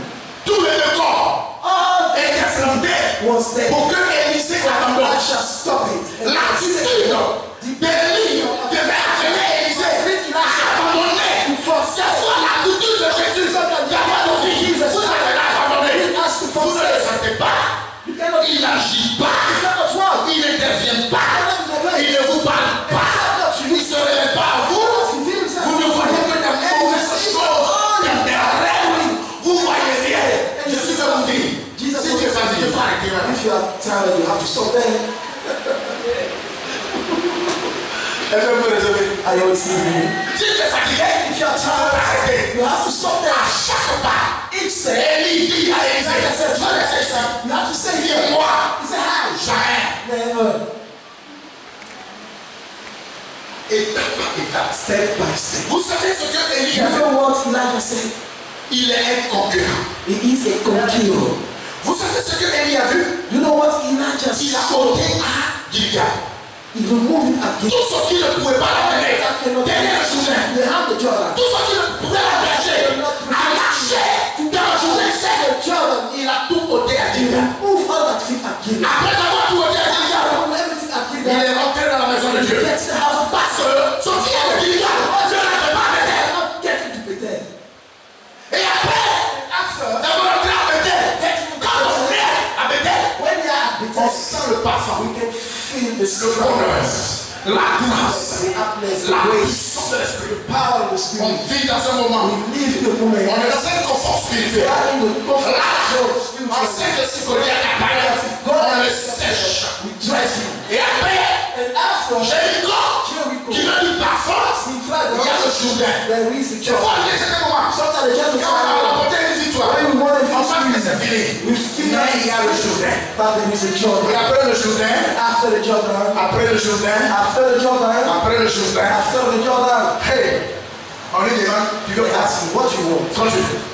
Tous les deux corps All étaient plantés was there. pour que Élisée abandonne. Elijah stop it. And L'attitude d'Élie devait amener Élisée à abandonner. C'est soit l'attitude de Jésus d'avoir de vie. Vous avez abandonné. Vous ne le sentez pas. you cannot Il n'agit pas. cannot walk. Il n'intervient pas. Il ne vous parle pas. Il ne se révèle pas à vous. Vous ne voyez que des mauvaises choses, des rêves. Vous voyez rien. Je suis de vous dire. Si tu es fatigué, il faut arrêter. If you are tired, you have to stop there. Est-ce que vous recevez? Are you receiving? Si tu es fatigué, If you are il faut tired, arrêter. you have to stop there. À chaque pas, Each step, Élie dit à Élisée, je le sais ça. you have to say Dis here. moi, He said, hi. jamais. Never. Étape par étape. Step by step. Vous savez ce que Élie You a fait? know what Elijah said? Il est un concurrent. He is a conqueror. Vous savez ce que Élie a vu? You know what Elijah Il a said? ôté à Gilgal. He removed it again. Tout ce qui ne pouvait pas l'amener derrière le Jourdain. They have the Jordan. Tout ce qui ne pouvait l'empêcher à marcher dans le Jourdain sec. Jordan. Il a tout ôté à He Gilgal. removed all that thing again. Après avoir tout ôté à Gilgal, Everything again. il est rentré dans la maison de Dieu. Get to the house of Parce que ce qui est de Gilgal, Dieu n'avait pas amené. not getting to Bethel. Et après, After, d'avoir entré à Bethel, quand on est à Bethel, when they are at on Bethel, sent le parfum, we can feel the le bonheur, la grâce, the happiness, the la grace, puissance de l'esprit. the power of the On Spirit. vit dans un moment, We live in the moment. on est dans un confort We spirituel. are in the comfort Là, zone on spiritually. sait que si Goliath apparaît, on le sèche. We dress him. Et après, And after, Jéricho, Jericho, qui veut du parfum, he fled il y a le Jourdain. There is the Je vois Jordan. que c'était comment. Sometimes the Quand on a Jordan. remporté une victoire, When we want on to pense que feel c'est fini. we feel Mais il y a le Jourdain. but there is a Et Jordan. après le Jourdain, After the Jordan, après le Jourdain, after the Jordan, après le Jourdain, after the Jordan, hey, on lui demande, tu veux they quoi? ask him what you want. Continue.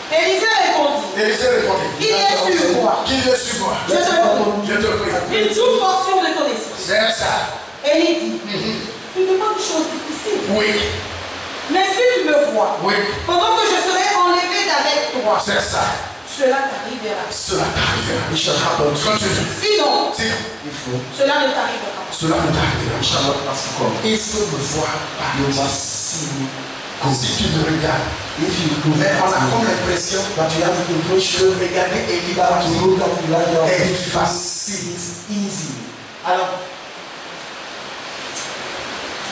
Élisée répondit, Élisée répondit, il est sur moi. qui est sur moi? Je te prie, Je te prie. une toute portion de connaissance. C'est ça. Élie dit, tu me demandes une chose difficile. Oui, Mais si tu me vois, oui, pendant que je serai enlevé d'avec toi, c'est ça. cela t'arrivera. Cela t'arrivera. It shall happen. Continue. Sinon, Si If you cela ne t'arrivera pas. cela ne t'arrivera shall not pass to come. il faut me voir You partir. must see me Si tu me regardes, mais on a comme l'impression de regarder Élie est facile. Easy. Alors,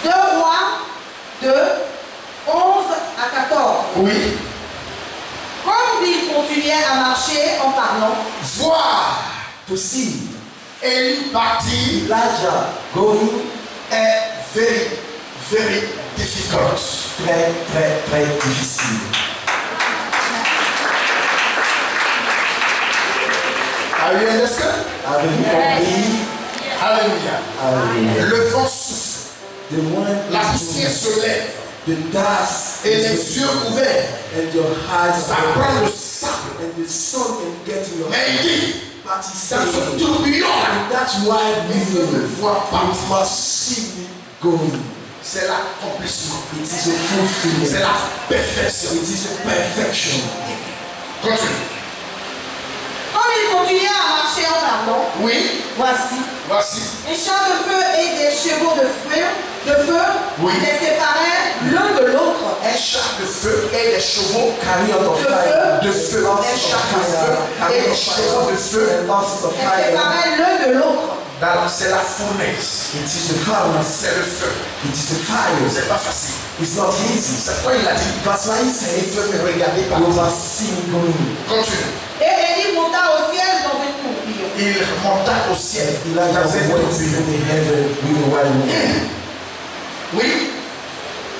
2 Rois 2, 11 à 14. oui, Comme il continuait à marcher en parlant, voir To see Élie partir Elijah going est very, very difficult. très, très, très difficile. Are you understand? Avez-vous compris? Alléluia. Alléluia. Le vent souffle, The one la is poussière se lève the dust et les yeux ouverts, and your eyes ça are prend le open, sable. and the sun can get in your Mais il dit, But he dans ce said, tourbillon, that's why il veut me you voir partir. must see me going. C'est l'accomplissement. It is a C'est fulfillment. la perfection. It is a perfection. Continue. comme il continuait à marcher en parlant, Oui, voici. un champ de feu et des chevaux de feu Oui. les séparaient l'un de l'autre. Un char de feu et des chevaux Chariot of fire, de feu. Un char de feu et des chevaux de feu. and horses of Les fire. séparaient l'un de l'autre. C'est la fournaise. It is the furnace. C'est le feu. It is the fire. C'est pas facile. It's not easy. C'est pourquoi il a dit, That's why he il said, veut me regarder you partir. must see me going. Continue. Et Élie monta au ciel dans un tourbillon. Il monta au ciel. Il a Elijah fait went un in the heaven with a wild wind. Oui.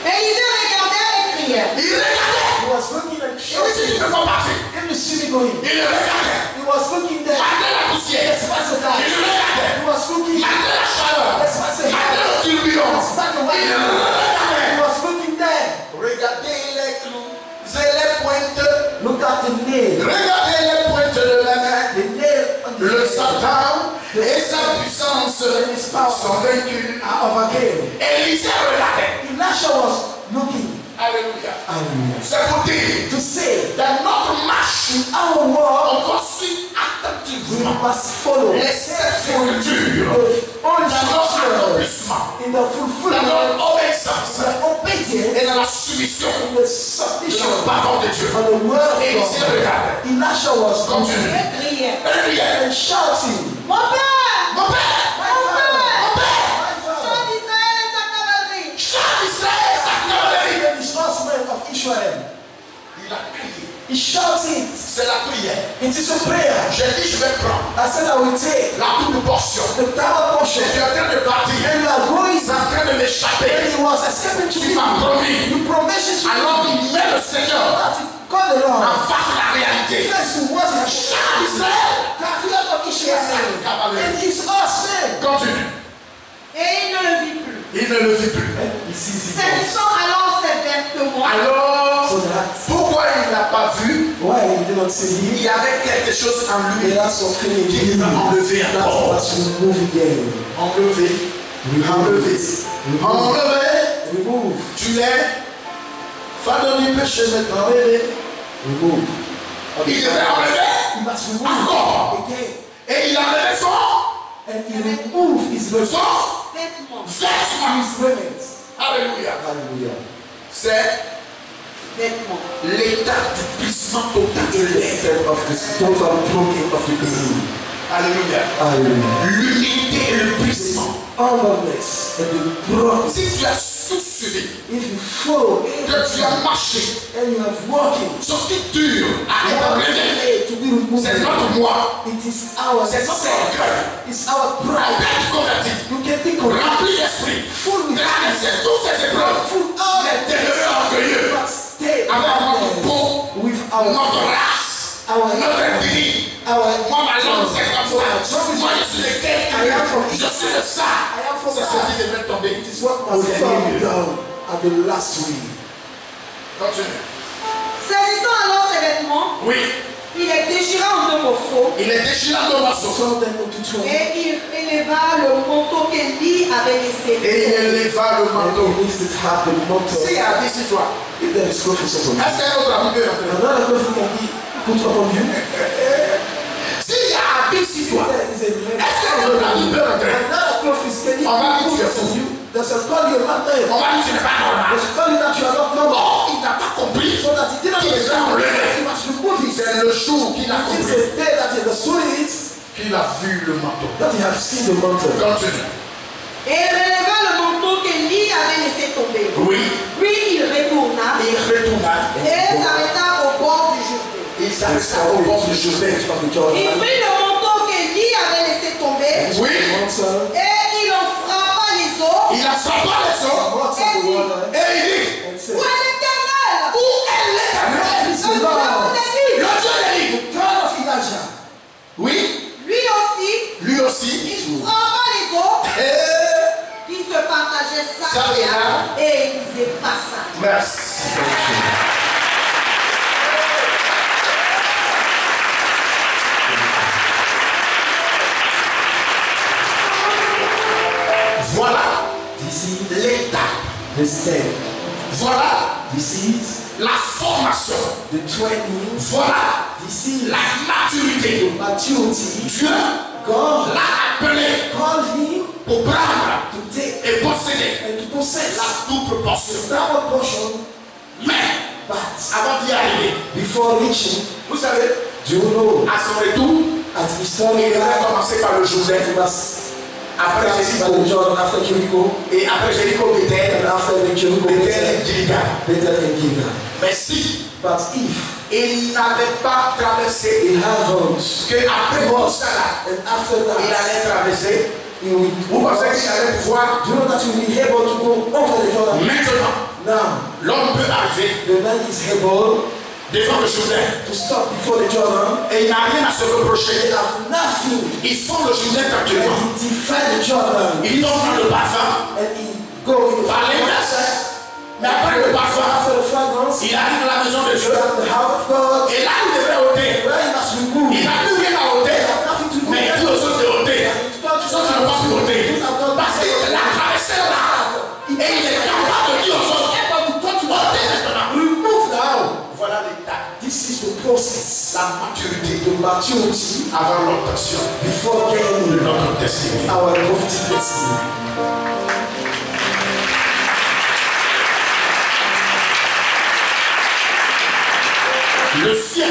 Et Élisée regardait et criait. Il regardait. He was looking and Il dit, si tu shouting. me vois partir. Can you see me going? Il regardait. He was looking there. Malgré la poussière. Despite the dark. Il regardait. He was looking. Malgré la chaleur. Despite the Malgré le tourbillon. Despite the Il wind. regardait. He was looking there. Regardez les clous et les pointes. Look at the nail. Regardez les pointes de la main. The nail on the Le nail. Satan et sa puissance sont vaincus. Are overcame. Élisée regardait. Elisha was looking. Alléluia. Hallelujah. C'est pour dire To say dans notre marche, in our world on doit suivre we attentivement must follow les sept écritures the dans only notre scripture accomplissement, in the dans fulfillment notre obéissance the obedience et dans la soumission in the de submission la parole de Dieu. on the word of Élisée God. regardait. Elisha was Continue. Et criait. Elle criait. and shouting, Mon père! Mon père! My father, Mon père! my father, Chant d'Israël et sa cavalerie! Chant d'Israël, sa cavalerie! the horsemen of Israel. Il a crié. He shouted, C'est la prière. it is a prayer. J'ai dit, je vais prendre I said I will take la double portion. the double portion Je suis en train de partir. and you are going C'est en train de m'échapper. and he was escaping to Tu me. m'as promis. You promised it to Alors me. il met le Seigneur That you call the Lord. en face de la réalité. First to worship Chant d'Israël. Chariot of Israel. And his horsemen. Continue. Et il ne le vit plus. Il ne le vit plus. He sees it. Saisissant alors ses vêtements, Alors, So that pourquoi il n'a pas vu? why he did not see Il him? y avait quelque chose en lui There are something in qui him va enlever that encore. was removed again. Enlever. Enlever. Enlever. Remove. Tu l'es. Fadon du péché maintenant. Remove. Il devait enlever He must remove encore. again. Et il a enlevé son And he removed his son vêtements, vêtement. his raiment. Alléluia. Hallelujah. C'est vêtements. l'état du puissant total de l'être. Instead of the total broken of the being. Alléluia. Hallelujah. L'humilité et le puissant. Humbleness and the broken. Si tu as suivi, If you follow que tu as marché, and you have walking, ce qui dure à être enlevé, to be removed. c'est notre moi, It is our c'est notre self. orgueil. It's our pride. D'être converti, You can be correct. rempli d'esprit, Full with traverser toutes ces épreuves, full out. mais demeuré orgueilleux, But stay avec notre humble peau, with our notre race, notre vie. Moi, ma langue, c'est comme ça. Moi, je suis le quelqu'un. Je suis le ça. C'est ce qui devait tomber. It is what must fall down at the last week. Continue. Saisissant alors ses vêtements, Oui, il les déchira en deux morceaux il est déchiré en deux morceaux. So then into 12. et il éleva le manteau qu'Élie avait laissé. Et il éleva le And manteau. he needs to have the motto. S'il y a dit sur toi, If there is clothes upon you. est-ce qu'un autre ami peut entrer? Another clothes can be put upon you. S'il y a un but sur toi, There is a est-ce qu'un autre ami peut entrer? Another clothes can be On va dire que tu es put upon fou. you. They shall call you a madman. On va dire que ce n'est pas normal. They shall call you that you are not normal. Bon, il n'a pas compris. So that he didn't Qu'il s'est enlevé. he must remove it. C'est le jour qu'il a It is compris. the day that he understood it, Qu'il a vu le manteau. that he has seen the mountain. Continue. Et il releva le manteau qu'Élie avait laissé tomber. Oui. Puis il retourna Il retourna. et s'arrêta au bord du Jourdain. Il s'arrêta au bord du Jourdain. Il prit le manteau qu'Élie avait laissé tomber Oui. et il en frappa les eaux. Il a frappé les eaux. Et il dit, Où est l'Éternel? où est l'Éternel? Le Dieu d'Élie. Le Dieu d'Élie. Oui. Lui aussi. Il frappa les eaux Et qui se partageaient ça Ça et et là là. et ils y passa. merci. Voilà l'état. The step. Voilà This is la formation. the training. Voilà This is la maturité. maturity. Dieu God l'a appelé called him pour prendre to take et posséder and to possess la double portion. that portion. Mais But avant d'y arriver, before reaching, vous savez, do you know à son retour, at his il story devait commencer par le Jourdain. he must Après by the Jéricho. Jordan after Jericho Et après Jéricho, Bethel. and after the Jericho Bethel, Gilgal. Bethel and Gilgal. Mais si But if il n'avait pas traversé, he haven't qu'après tout ça là, and after il that allait traverser, he will vous pensez qu'il allait pouvoir. do you know that you will be able to go over the Jordan? Maintenant, Now l'homme peut arriver the man is able devant le Jourdain to stop before the Jordan. et il n'a rien à se They reprocher. have nothing. Ils font le Jourdain And tranquillement. he defy the Jordan Ils tombent dans le parfum and he go in the par l'inverse. Mais après le parfum, after the fragrance, il arrive dans la maison de you Dieu. are in the house of God. Et là, il devrait ôter. Where he must remove. Il n'a plus rien à ôter. They have nothing to do. Mais il dit aux autres de ôter. Ceux qui n'ont pas pu ôter. Parce qu'il a traversé là. Et il est capable de dire aux autres, ôtez maintenant. Remove now. Voilà l'état. This is the process. La maturité The maturity avant l'obtention before de getting notre destinée. our prophetic destiny. Le ciel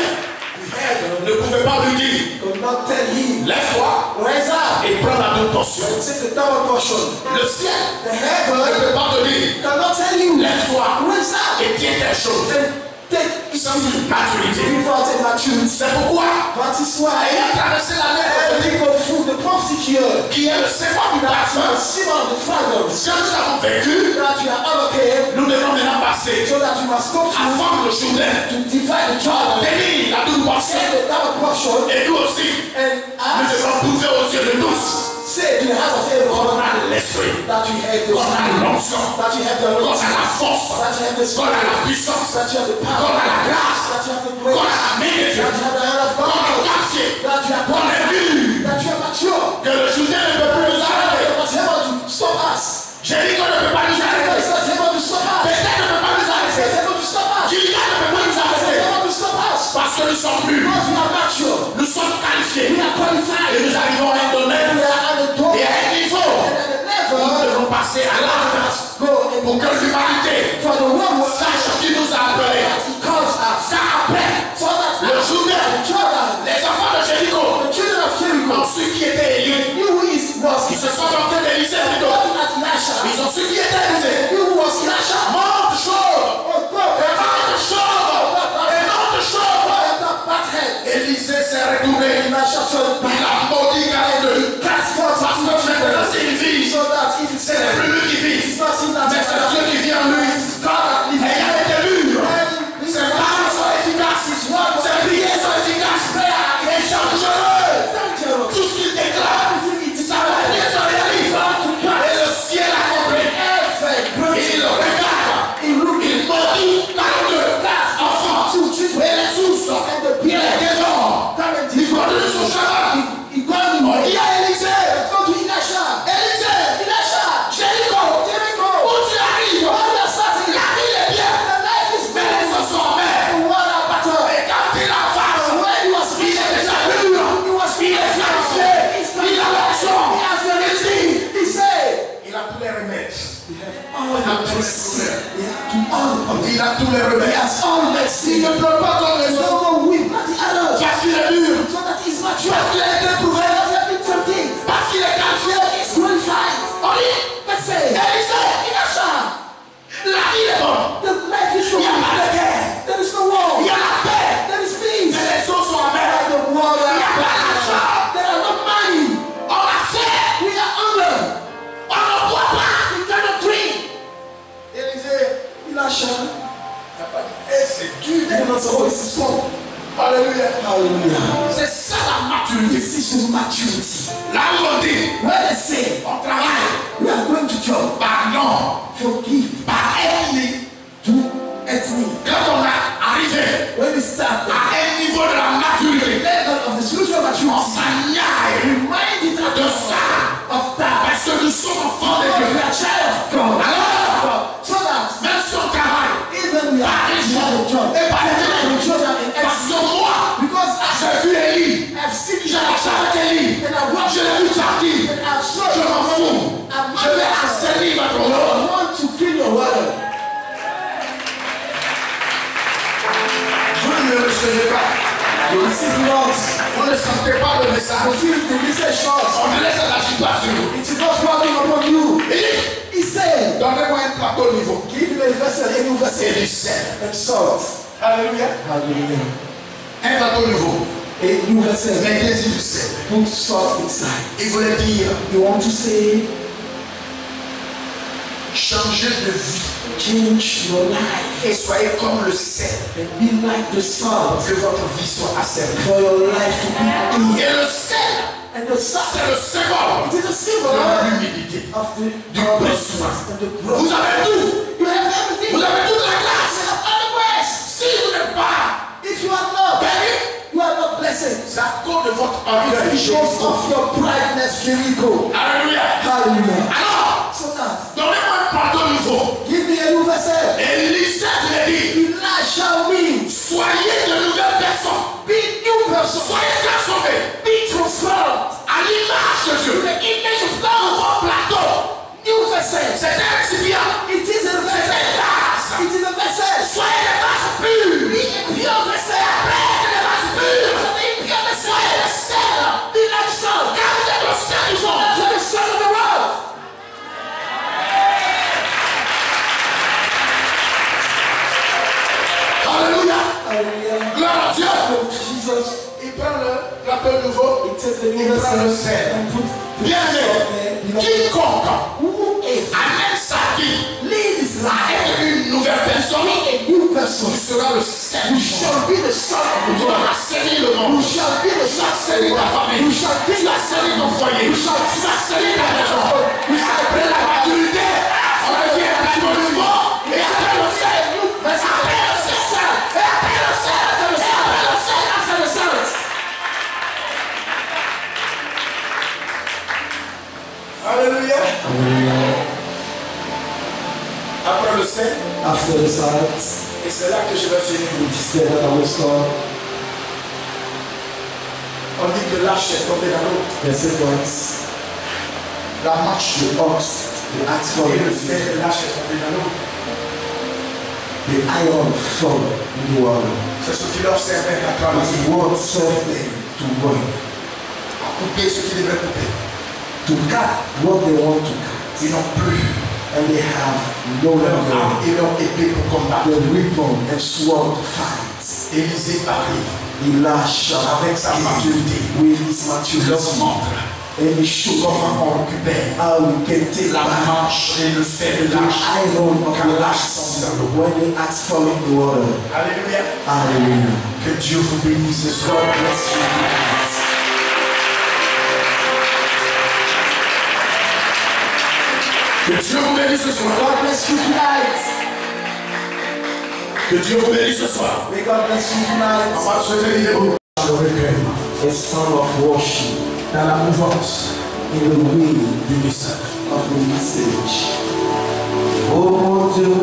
ne pouvait pas lui dire, Could not tell him, lève-toi rise up et prends la double portion. and take the double portion. Le ciel The ne heaven peut pas te dire, cannot tell you, lève-toi rise up et tiens tes choses. and take it Sans une maturité. without a maturity. C'est pourquoi, That is why ayant traversé la mer every go through the prophetic year qui est le symbole du that you parfum, are symbol of the fragrance si nous avons vécu, that you are overcame, nous devons maintenant passer so that you must go through avant le Jourdain, to divide the Jordan, obtenir la double portion. get the double portion, Et nous aussi, and nous ask, devons prouver aux yeux de tous say to the house of qu'on Abraham a l'esprit, that you have the qu'on a l'onction, that you have the qu'on a anointing, la force, that you have the qu'on a spirit, la puissance, that you have the qu'on power, a la grâce, that you have the qu'on a grace, la main de Dieu, that you have the hand of qu'on est God, qualifié, that you are qu'on est qualified, mûr, that you are mature, que le Jourdain ne peut plus nous that arrêter. you are able to stop us. Jéricho ne peut pas nous God arrêter. is not able to stop us. Bethel ne peut pas nous God is arrêter. able to stop us. Gilgal ne peut pas nous God is arrêter. able to stop us. Parce que nous sommes mûrs, Because we are mature. nous sommes qualifiés, We are et qualified. nous arrivons à un And domaine we are at the door. et à un niveau And at the où nous level, devons passer à l'acte go and pour que l'humanité for the one who sache qui nous a appelés. he calls us. Car après, So that le Jourdain, the Jordan, les enfants de Jéricho the children of ont Jericho, su qui était Élie. knew who succeed. Il a tous les remèdes. He has all medicine. Il ne pleure pas comme les No autres. more weep, not the others. Parce qu'il est dur. So that he's not Parce qu'il a été éprouvé. something. Parce qu'il est qualifié. He's qualified. On dit, Let's say, Élisée, la vie est bonne. the life is Il n'y a pas de guerre. There is no war. Il y a la paix. There is peace. Mais les eaux sont amères. The water. Il n'y a pas d'argent. There are no money. On a faim. We are hungry. On ne boit pas. We cannot drink. Élisée, Elisha. c'est dur. Alléluia. Hallelujah. C'est ça la maturité. This is the maturity. Là où on dit, Where they say, on travaille. we are going to job. Pardon. Forgive. Par ethnie. To ethnic. Quand on a arrivé When we start à un niveau de la maturité, level of the spiritual on maturity, s'agnaille remind it de ça. of that. Parce que nous sommes enfants de Because Dieu. we are child of God. Alors, So that même si on travaille, even we are in the job, et par we children in parce excellence. que moi, Because j'ai vu Élie, I've seen j'ai marché avec Élie, and I watched je l'ai vu partir, and I've je saw m'en fous, je vais assainir votre I nom. want to clean your water. Vous ne le recevez pas, You receive not. vous ne sentez pas le message, Receive the message short. on ne laisse la situation. It is not working upon you. Il dit, He said, donnez-moi un plateau niveau. give me a vessel, a new Et vessel, du sel. and salt. Alléluia. Hallelujah. Un plateau nouveau. A new vessel. Mettez-y du sel. Put salt inside. Il voulait dire, You want to say, changez de vie change your life et soyez comme le sel. and be like the salt Que votre vie soit assainie. for your life to be clean. Et le sel, And the salt, c'est le symbole it is a symbol de l'humilité. of the Du besoin. and the Vous growth. avez tout. You have everything. Vous avez toute la grâce. You have all the grace. Si vous n'êtes pas If you are not, béni, you are not blessed. c'est à cause de votre orgueil. Because of your prideness, Jericho. Alléluia. Hallelujah. Alors, So now, donnez-moi un plateau nouveau. give me a new vessel. Élisée lui dit, Elisha me. soyez de nouvelles personnes. Be new person. Soyez transformés Be transformed. à l'image de Dieu. The image of God. Nouveau plateau. New vessel. C'est un récipient. It is a C'est vessel. un vase. It is a vessel. Soyez des vases purs. Be a pure vessel. Faites des vases purs. Be a pure vessel. Soyez des sels. Be like salt. Car vous êtes le sel du monde. You are the son of the world. Alléluia. Hallelujah. Gloire à Dieu. Oh, Jesus. Il prend le plateau nouveau. It takes the Il new prend le vessel sel. and put the Bien salt there. aimé. Quiconque Whoever amène sa vie lead his à life, être une nouvelle personne, a new person, tu seras le sel you du monde. shall be the son of the Tu world. vas assainir le You monde. shall be the Tu son vas of the assainir ta world. famille. You shall be Tu vas assainir ton foyer. You shall Tu vas assainir ta maison. You shall Après la maturité, on devient un plateau nouveau. Et après le sel. Après le sel. Et après le sel. Et après le sel. after the salt. Alléluia. Après le sel. After the salt, Et c'est là que je vais finir. it is there that I will stop. On dit que l'arche est tombée dans l'eau. The sequence, La marche the ox, the axe fall, et le fer de l'arche est tombé dans l'eau. the iron fall in the water. C'est ce qui leur servait à travailler. His word served them to work, À couper ce qu'ils devaient couper. to cut what they want to cut. Ils n'ont plus And they have no leur longer arme et leur épée pour combattre. the weapon and sword to fight. Élisée arrive Elisha avec sa maturité. with his Leur maturity montre and he showed comment them on récupère how we can take la back manche et le fer de the l'arche. iron of Quand the l'arche axe tombe dans l'eau. when the axe fall in the water. Alléluia. Hallelujah. Que Dieu vous bénisse ce soir. God bless you tonight. Que Dieu vous bénisse ce soir. God bless you tonight. Que Dieu vous bénisse ce soir. May God bless you On tonight. va souhaiter une époque. Le recueil. A song of worship Dans la mouvance in the wind du message. of the message. Oh mon Dieu,